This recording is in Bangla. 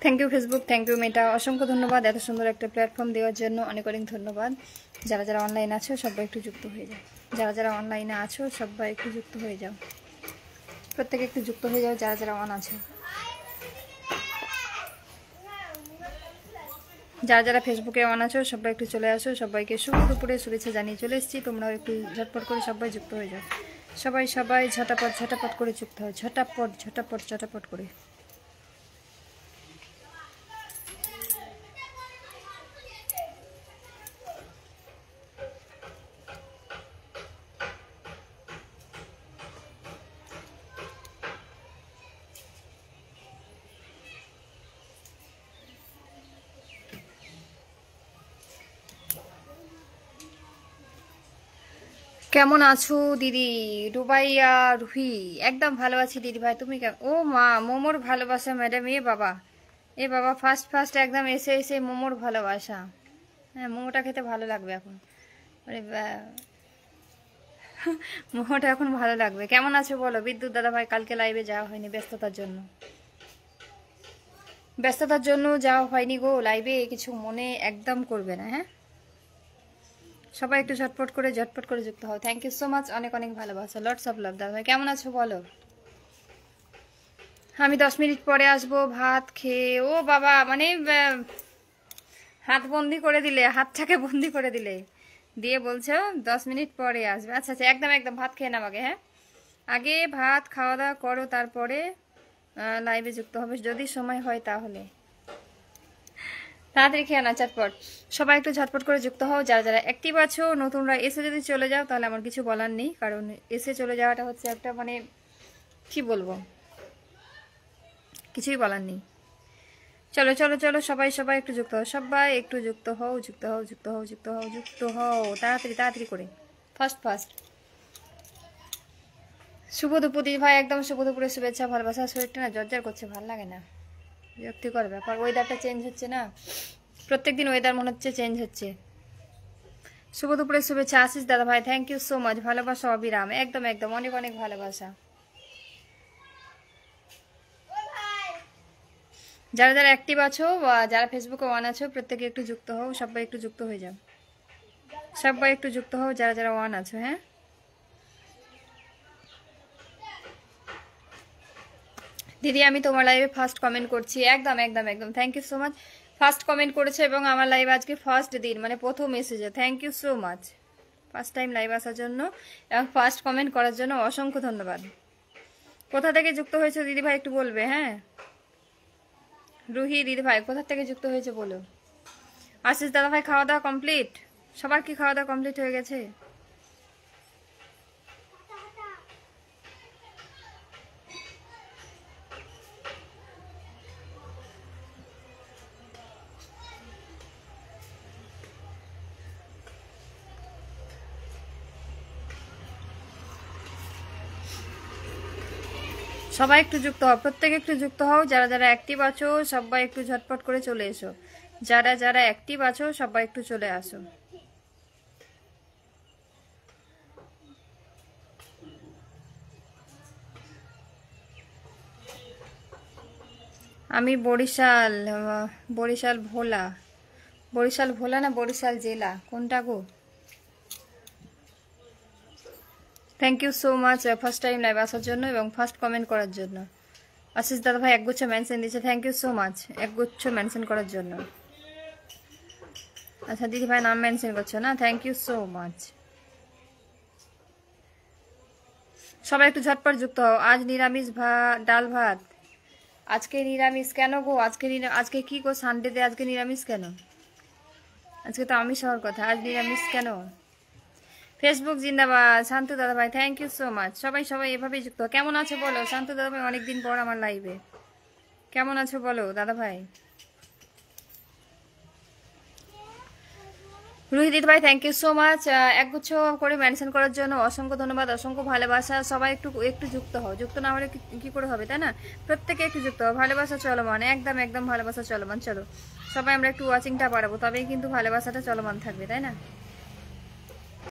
Thank you Facebook, thank you Meta, অসংখ্য ধন্যবাদ এত সুন্দর একটা প্ল্যাটফর্ম দেওয়ার জন্য। অনেক অনেক ধন্যবাদ। যারা যারা অনলাইনে আছো সবাই একটু যুক্ত হয়ে যাও। যারা যারা অনলাইনে আছো সবাই একটু যুক্ত হয়ে যাও। প্রত্যেকে একটু যুক্ত হয়ে যাও যারা যারা অন আছে। যারা যারা ফেসবুকে অন আছো সবাই একটু চলে আসো। সবাইকে শুভ দুপুরে শুভেচ্ছা জানিয়ে চলে এসেছি। তোমরাও একটু ঝটপট করে সবাই যুক্ত হয়ে যাও। সবাই সবাই ঝটাপট ঝটাপট করে যুক্ত হয়, ঝটাপট ঝটাপট ঝটাপট করে। কেমন আছো দিদি? রুবাইয়া রুহি, একদম ভালো আছি দিদি ভাই, তুমি কেমন? ও মা, মোমোর ভালোবাসা ম্যাডাম, এ বাবা ফার্স্ট ফার্স্ট একদম এসে এসে মোমোর ভালোবাসা। হ্যাঁ, মোমোটা খেতে ভালো লাগবে এখন। আরে মোমোটা এখন ভালো লাগবে। কেমন আছো বলো? বিদ্যুৎ দাদা ভাই, কালকে লাইভে যাওয়া হয়নি ব্যস্ততার জন্য, ব্যস্ততার জন্য যাওয়া হয়নি গো লাইভে। কিছু মনে একদম করবে না, হ্যাঁ? সবাই একটু ঝটপট করে যুক্ত হও। থ্যাংক ইউ সো মাচ, অনেক অনেক ভালোবাসা, লটস অফ লাভ দাদা ভাই। কেমন আছো বলো? আমি 10 মিনিট পরে আসবো ভাত খেয়ে। ও বাবা, মানে হাত বন্দি করে দিলে, হাতটাকে বন্দি করে দিলে, দিয়ে বলছো 10 মিনিট পরে আসবে। আচ্ছা আচ্ছা, একদম একদম ভাত খেয়ে নাও আগে। হ্যাঁ, আগে ভাত খাওয়া দাওয়া করো, তারপরে লাইভে যুক্ত হবে যদি সময় হয় তাহলে। তাড়াতাড়ি খেয়ে না, চটপট। সবাই একটু ঝটপট করে যুক্ত হও যারা যারা অ্যাক্টিভ আছো। নতুনরা এসে যদি চলে যাও তাহলে আমার কিছু বলার নেই, কারণ এসে চলে যাওয়াটা হচ্ছে একটা, মানে কি বলবো, কিছুই বলার নেই। চলো চলো চলো, সবাই সবাই একটু যুক্ত হও, সবাই একটু যুক্ত হও, যুক্ত হও, যুক্ত হও, যুক্ত হও, যুক্ত হও, তাড়াতাড়ি তাড়াতাড়ি করে, ফার্স্ট ফার্স্ট। শুভ দুপুর দিদি ভাই, একদম শুভ দুপুরের শুভেচ্ছা ভালোবাসা। শরীরটা না জর্জর করছে, ভালো লাগে না, বিরক্তিকর ব্যাপার। ওয়েদারটা চেঞ্জ হচ্ছে না, প্রত্যেকদিন ওয়েদার মনে হচ্ছে চেঞ্জ হচ্ছে। শুভ দুপুরের শুভেচ্ছা আশিস দাদা ভাই, থ্যাংক ইউ সো মাচ, ভালোবাসা অবিরাম, একদম একদম, অনেক অনেক ভালোবাসা। যারা যারা অ্যাক্টিভ আছো বা যারা ফেসবুকে ওয়ান আছো প্রত্যেকে একটু যুক্ত হও, সবাই একটু যুক্ত হয়ে যাও, সবাই একটু যুক্ত হও যারা যারা ওয়ান আছো। হ্যাঁ, দিদি আমি তোমার লাইভে ফার্স্ট কমেন্ট করছি, একদম একদম একদম, thank you so much. First comment করেছে এবং আমার লাইভ আজকে ফার্স্ট দিন, মানে প্রথম মেসেজে, thank you so much. First time live আসার জন্য এবং ফার্স্ট কমেন্ট করার জন্য অসংখ্য ধন্যবাদ। কোথা থেকে যুক্ত হয়েছে দিদি ভাই একটু বলবে? হ্যাঁ, রুহি দিদি ভাই কোথা থেকে যুক্ত হয়েছে বলো। আশিস দাদা ভাই, খাওয়া দাওয়া কমপ্লিট? সবার কি খাওয়া দাওয়া কমপ্লিট হয়ে গেছে? সবাই একটু যুক্ত হও, প্রত্যেকে একটু যুক্ত হও যারা যারা অ্যাক্টিভ আছো, সবাই একটু ঝটপট করে চলে এসো। যারা যারা অ্যাক্টিভ আছো সবাই একটু চলে আসো। আমি বরিশাল, বরিশাল ভোলা, বরিশাল ভোলা না বরিশাল জেলা, কোনটা গো? Thank you so much first time live আসার জন্য এবং ফার্স্ট কমেন্ট করার জন্য। আশিস দাদা ভাই একগুচ্ছ মেনশন দিয়েছে, থ্যাংক ইউ সো মাচ একগুচ্ছ মেনশন করার জন্য। আচ্ছা দিদি ভাই নাম মেনশন করছো না, থ্যাংক ইউ সো মাচ। সবাই একটু ঝটপট যুক্ত হও। আজ নিরামিষ ডাল ভাত। আজকে নিরামিষ কেন গো? আজকে কি গো, সানডেতে আজকে নিরামিষ কেন? আজকে তো আমিষ হওয়ার কথা, আজ নিরামিষ কেন? ফেসবুক জিন্দাবাদ। শান্তু দাদা ভাই থ্যাংক ইউ সো মাচ। সবাই সবাই এভাবেই যুক্ত। কেমন আছো বলো শান্তু দাদা ভাই, অনেকদিন পর আমার লাইভে, কেমন আছো বলো দাদা ভাই। রোহিত ভাই থ্যাংক ইউ সো মাচ, একগুচ্ছ করে মেনশন করার জন্য অসংখ্য ধন্যবাদ, অসংখ্য ভালোবাসা। সবাই একটু একটু যুক্ত হও, যুক্ত না হলে কি করে হবে, তাই না? প্রত্যেকে একটু যুক্ত হও, ভালোবাসা চলমান, একদম একদম ভালোবাসা চলমান। চলো সবাই আমরা একটু ওয়াচিংটা বাড়াবো, তবেই কিন্তু ভালোবাসাটা চলমান থাকবে, তাই না?